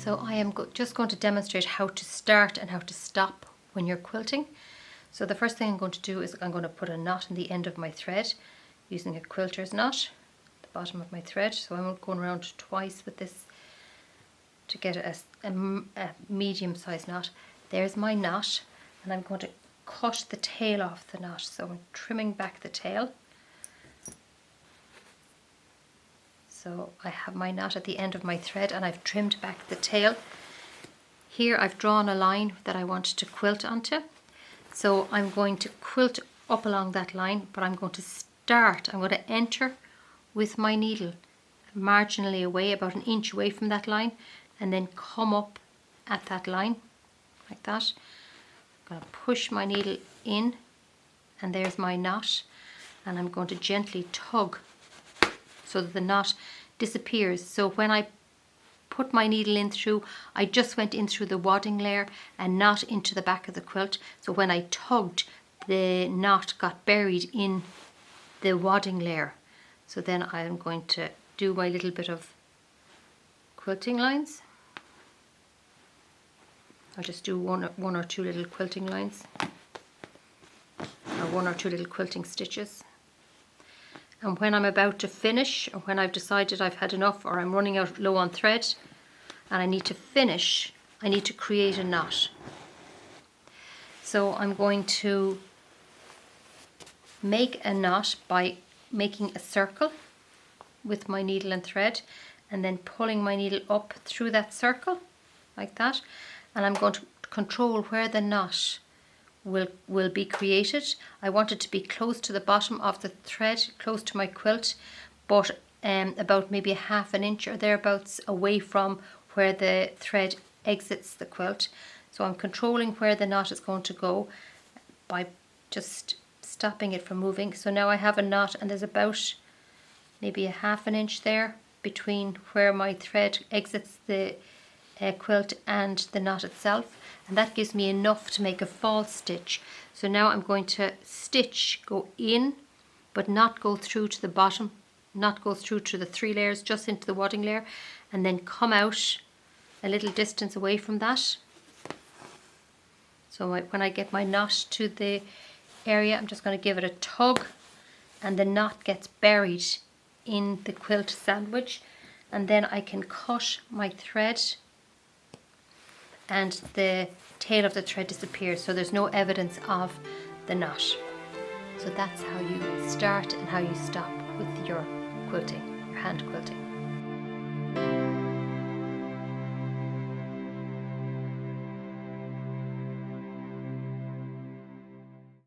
So I am just going to demonstrate how to start and how to stop when you're quilting. So the first thing I'm going to do is I'm going to put a knot in the end of my thread using a quilter's knot, the bottom of my thread. So I'm going around twice with this to get a medium-sized knot. There's my knot, and I'm going to cut the tail off the knot. So I'm trimming back the tail. So I have my knot at the end of my thread and I've trimmed back the tail. Here I've drawn a line that I want to quilt onto. So I'm going to quilt up along that line, but I'm going to enter with my needle marginally away, about an inch away from that line, and then come up at that line, like that. I'm going to push my needle in, and there's my knot, and I'm going to gently tug so that the knot disappears. So when I put my needle in through, I just went in through the wadding layer and not into the back of the quilt. So when I tugged, the knot got buried in the wadding layer. So then I'm going to do my little bit of quilting lines. I'll just do one or two little quilting lines, or one or two little quilting stitches. And when I'm about to finish, or when I've decided I've had enough, or I'm running out low on thread and I need to finish, I need to create a knot. So I'm going to make a knot by making a circle with my needle and thread, and then pulling my needle up through that circle like that, and I'm going to control where the knot will be created. I want it to be close to the bottom of the thread, close to my quilt, but about maybe a half an inch or thereabouts away from where the thread exits the quilt. So I'm controlling where the knot is going to go by just stopping it from moving. So now I have a knot, and there's about maybe a half an inch there between where my thread exits the quilt and the knot itself, and that gives me enough to make a false stitch. So now I'm going to go in, but not go through to the bottom, not go through to the 3 layers, just into the wadding layer, and then come out a little distance away from that. So when I get my knot to the area, I'm just going to give it a tug, and the knot gets buried in the quilt sandwich, and then I can cut my thread and the tail of the thread disappears, so there's no evidence of the knot. So that's how you start and how you stop with your quilting, your hand quilting.